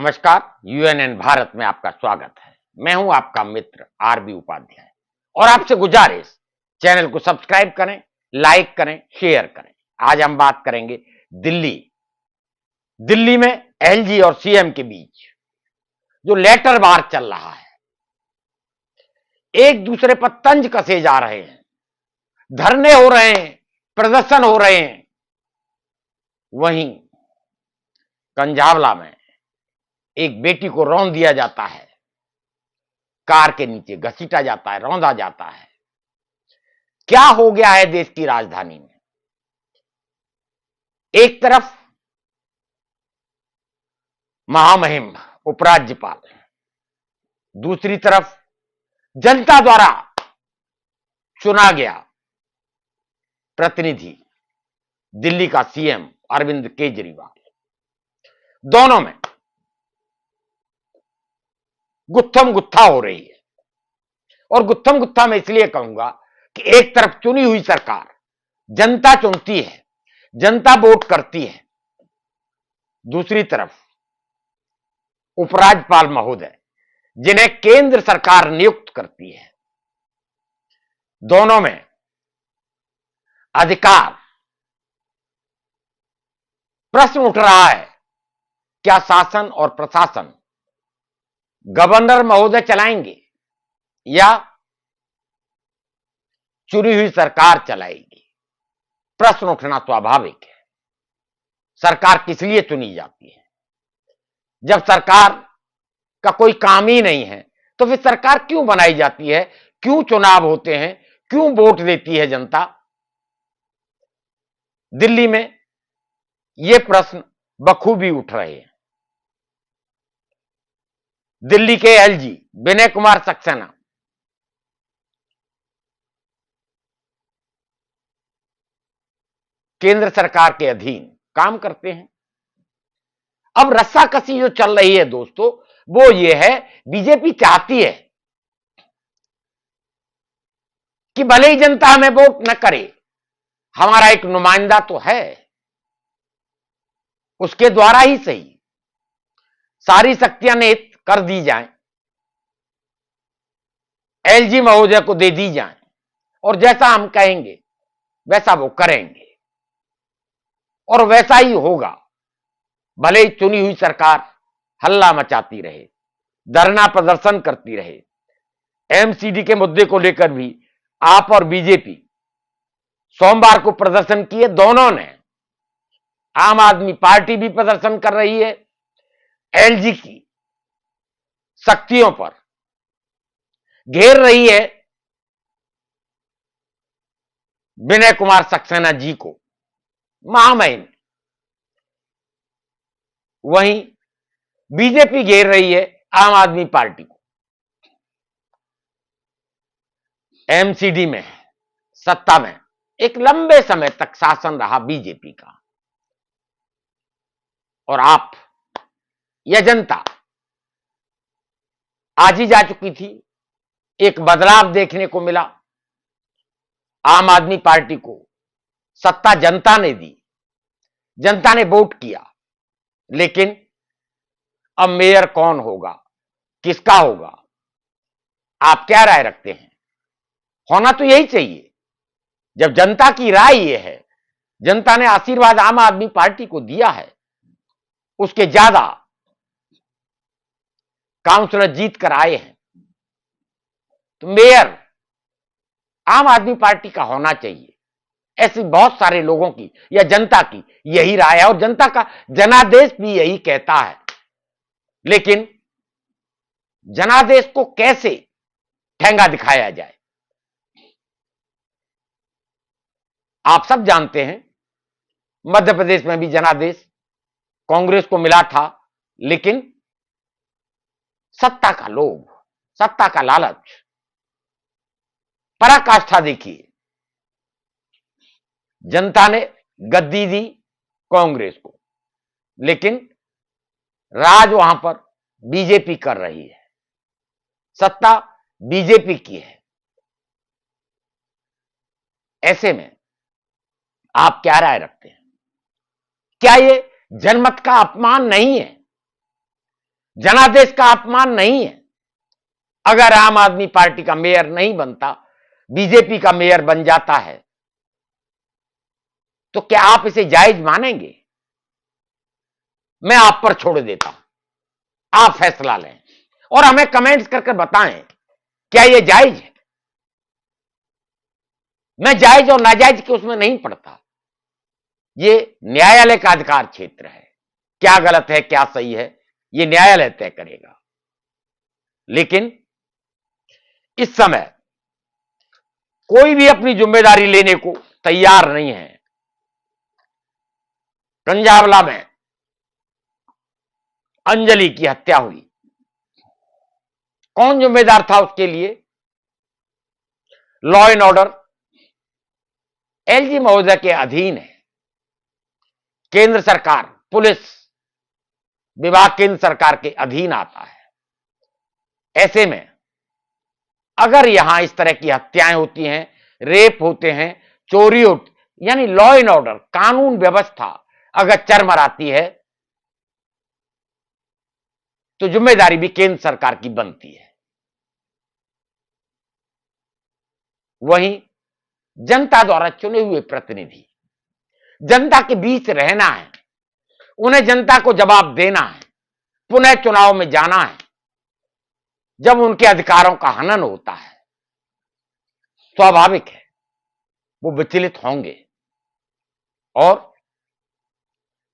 नमस्कार। यूएनएन भारत में आपका स्वागत है। मैं हूं आपका मित्र आरबी उपाध्याय और आपसे गुजारिश, चैनल को सब्सक्राइब करें, लाइक करें, शेयर करें। आज हम बात करेंगे दिल्ली में एलजी और सीएम के बीच जो लेटर वार चल रहा है, एक दूसरे पर तंज कसे जा रहे हैं, धरने हो रहे हैं, प्रदर्शन हो रहे हैं। वहीं कंझावला में एक बेटी को रौंद दिया जाता है, कार के नीचे घसीटा जाता है, रौंदा जाता है। क्या हो गया है देश की राजधानी में? एक तरफ महामहिम उपराज्यपाल, दूसरी तरफ जनता द्वारा चुना गया प्रतिनिधि दिल्ली का सीएम अरविंद केजरीवाल। दोनों में गुत्थम गुत्था हो रही है। और गुत्थम गुत्था मैं इसलिए कहूंगा कि एक तरफ चुनी हुई सरकार, जनता चुनती है, जनता वोट करती है, दूसरी तरफ उपराज्यपाल महोदय जिन्हें केंद्र सरकार नियुक्त करती है। दोनों में अधिकार प्रश्न उठ रहा है, क्या शासन और प्रशासन गवर्नर महोदय चलाएंगे या चुनी हुई सरकार चलाएगी? प्रश्न उठना स्वाभाविक है। सरकार किस लिए चुनी जाती है? जब सरकार का कोई काम ही नहीं है तो फिर सरकार क्यों बनाई जाती है? क्यों चुनाव होते हैं? क्यों वोट देती है जनता? दिल्ली में ये प्रश्न बखूबी उठ रहे हैं। दिल्ली के एलजी विनय कुमार सक्सेना केंद्र सरकार के अधीन काम करते हैं। अब रस्साकसी जो चल रही है दोस्तों, वो ये है, बीजेपी चाहती है कि भले ही जनता हमें वोट न करे, हमारा एक नुमाइंदा तो है, उसके द्वारा ही सही सारी शक्तियां निहित कर दी जाएं, एलजी महोदय को दे दी जाएं और जैसा हम कहेंगे वैसा वो करेंगे और वैसा ही होगा। भले ही चुनी हुई सरकार हल्ला मचाती रहे, धरना प्रदर्शन करती रहे। एमसीडी के मुद्दे को लेकर भी आप और बीजेपी सोमवार को प्रदर्शन किए। दोनों ने, आम आदमी पार्टी भी प्रदर्शन कर रही है, एलजी की शक्तियों पर घेर रही है विनय कुमार सक्सेना जी को, महामहिम। वहीं बीजेपी घेर रही है आम आदमी पार्टी को। एमसीडी में, सत्ता में एक लंबे समय तक शासन रहा बीजेपी का, और आप या जनता आज ही जा चुकी थी। एक बदलाव देखने को मिला। आम आदमी पार्टी को सत्ता जनता ने दी, जनता ने वोट किया, लेकिन अब मेयर कौन होगा, किसका होगा, आप क्या राय रखते हैं? होना तो यही चाहिए। जब जनता की राय यह है, जनता ने आशीर्वाद आम आदमी पार्टी को दिया है, उसके ज्यादा काउंसलर जीत कर आए हैं, तो मेयर आम आदमी पार्टी का होना चाहिए। ऐसे बहुत सारे लोगों की या जनता की यही राय है और जनता का जनादेश भी यही कहता है। लेकिन जनादेश को कैसे ठेंगा दिखाया जाए? आप सब जानते हैं, मध्य प्रदेश में भी जनादेश कांग्रेस को मिला था, लेकिन सत्ता का लोभ, सत्ता का लालच, पराकाष्ठा देखिए। जनता ने गद्दी दी कांग्रेस को, लेकिन राज वहां पर बीजेपी कर रही है, सत्ता बीजेपी की है। ऐसे में आप क्या राय रखते हैं? क्या ये जनमत का अपमान नहीं है? जनादेश का अपमान नहीं है। अगर आम आदमी पार्टी का मेयर नहीं बनता, बीजेपी का मेयर बन जाता है, तो क्या आप इसे जायज मानेंगे? मैं आप पर छोड़ देता हूं, आप फैसला लें और हमें कमेंट्स करके बताएं क्या यह जायज है। मैं जायज और नाजायज के उसमें नहीं पड़ता, ये न्यायालय का अधिकार क्षेत्र है। क्या गलत है क्या सही है ये न्यायालय तय करेगा। लेकिन इस समय कोई भी अपनी जिम्मेदारी लेने को तैयार नहीं है। कंजावला में अंजलि की हत्या हुई, कौन जिम्मेदार था उसके लिए? लॉ एंड ऑर्डर एलजी महोदय के अधीन है। केंद्र सरकार, पुलिस विभाग केंद्र सरकार के अधीन आता है। ऐसे में अगर यहां इस तरह की हत्याएं होती हैं, रेप होते हैं, चोरी होती, यानी लॉ एंड ऑर्डर, कानून व्यवस्था अगर चरमराती है, तो जिम्मेदारी भी केंद्र सरकार की बनती है। वहीं जनता द्वारा चुने हुए प्रतिनिधि जनता के बीच रहना है, उन्हें जनता को जवाब देना है, पुनः चुनाव में जाना है। जब उनके अधिकारों का हनन होता है, स्वाभाविक है वो विचलित होंगे। और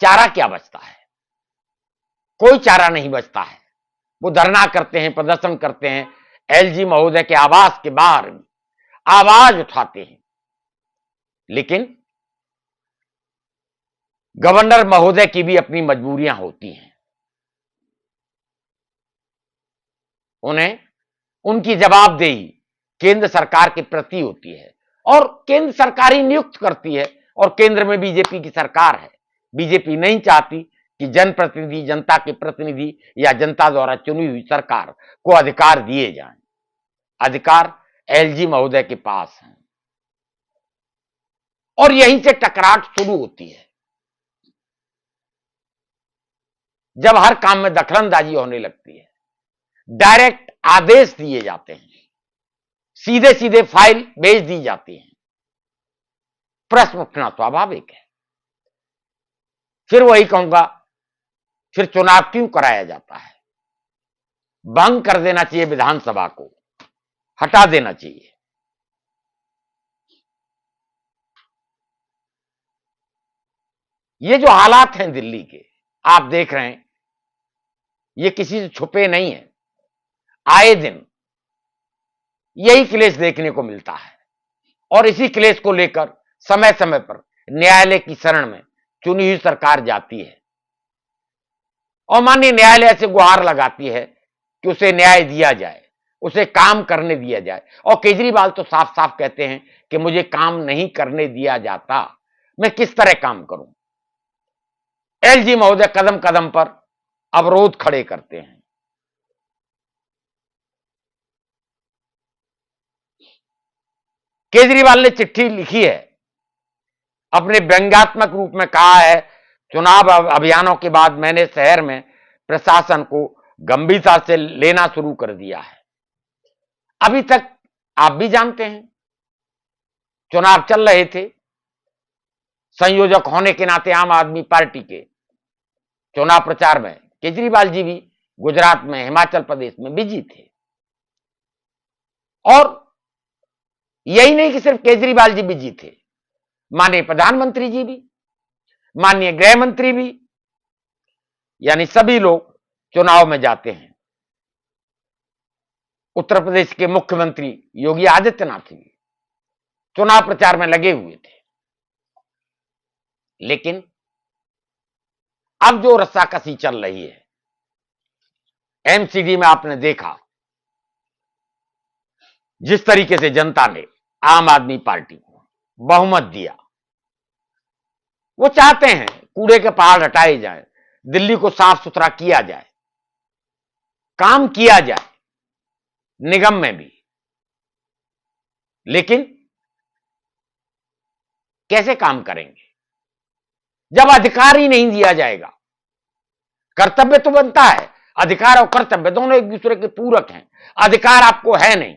चारा क्या बचता है? कोई चारा नहीं बचता है। वो धरना करते हैं, प्रदर्शन करते हैं, एलजी महोदय के आवास के बाहर आवाज उठाते हैं, लेकिन गवर्नर महोदय की भी अपनी मजबूरियां होती हैं। उन्हें उनकी जवाबदेही केंद्र सरकार के प्रति होती है और केंद्र सरकार ही नियुक्त करती है। और केंद्र में बीजेपी की सरकार है। बीजेपी नहीं चाहती कि जनप्रतिनिधि, जनता के प्रतिनिधि या जनता द्वारा चुनी हुई सरकार को अधिकार दिए जाएं। अधिकार एलजी महोदय के पास है और यहीं से टकराट शुरू होती है। जब हर काम में दखलंदाजी होने लगती है, डायरेक्ट आदेश दिए जाते हैं, सीधे सीधे फाइल भेज दी जाती है, प्रश्न उठना स्वाभाविक है। फिर वही कहूंगा, फिर चुनाव क्यों कराया जाता है? भंग कर देना चाहिए, विधानसभा को हटा देना चाहिए। ये जो हालात हैं दिल्ली के, आप देख रहे हैं, ये किसी से छुपे नहीं है। आए दिन यही क्लेश देखने को मिलता है और इसी क्लेश को लेकर समय समय पर न्यायालय की शरण में चुनी हुई सरकार जाती है और माननीय न्यायालय से गुहार लगाती है कि उसे न्याय दिया जाए, उसे काम करने दिया जाए। और केजरीवाल तो साफ साफ कहते हैं कि मुझे काम नहीं करने दिया जाता, मैं किस तरह काम करूं। एलजी महोदय कदम कदम पर अवरोध खड़े करते हैं। केजरीवाल ने चिट्ठी लिखी है, अपने व्यंग्यात्मक रूप में कहा है, चुनाव अभियानों के बाद मैंने शहर में प्रशासन को गंभीरता से लेना शुरू कर दिया है। अभी तक आप भी जानते हैं, चुनाव चल रहे थे, संयोजक होने के नाते आम आदमी पार्टी के चुनाव प्रचार में केजरीवाल जी भी गुजरात में, हिमाचल प्रदेश में बिजी थे। और यही नहीं कि सिर्फ केजरीवाल जी बिजी थे, माननीय प्रधानमंत्री जी भी, माननीय गृह मंत्री भी, यानी सभी लोग चुनाव में जाते हैं। उत्तर प्रदेश के मुख्यमंत्री योगी आदित्यनाथ भी चुनाव प्रचार में लगे हुए थे। लेकिन अब जो रस्साकसी चल रही है, एमसीडी में आपने देखा जिस तरीके से जनता ने आम आदमी पार्टी को बहुमत दिया, वो चाहते हैं कूड़े के पहाड़ हटाए जाएं, दिल्ली को साफ सुथरा किया जाए, काम किया जाए निगम में भी। लेकिन कैसे काम करेंगे जब अधिकार ही नहीं दिया जाएगा? कर्तव्य तो बनता है, अधिकार और कर्तव्य दोनों एक दूसरे के पूरक हैं। अधिकार आपको है नहीं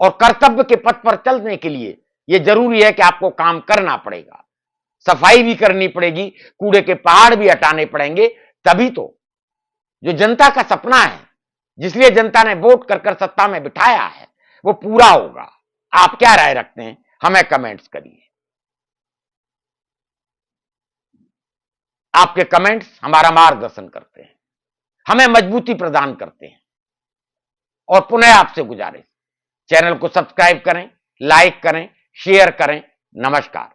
और कर्तव्य के पथ पर चलने के लिए यह जरूरी है कि आपको काम करना पड़ेगा, सफाई भी करनी पड़ेगी, कूड़े के पहाड़ भी हटाने पड़ेंगे, तभी तो जो जनता का सपना है, जिसलिए जनता ने वोट कर कर सत्ता में बिठाया है, वो पूरा होगा। आप क्या राय रखते हैं, हमें कमेंट्स करिए। आपके कमेंट्स हमारा मार्गदर्शन करते हैं, हमें मजबूती प्रदान करते हैं। और पुनः आपसे गुजारिश, चैनल को सब्सक्राइब करें, लाइक करें, शेयर करें। नमस्कार।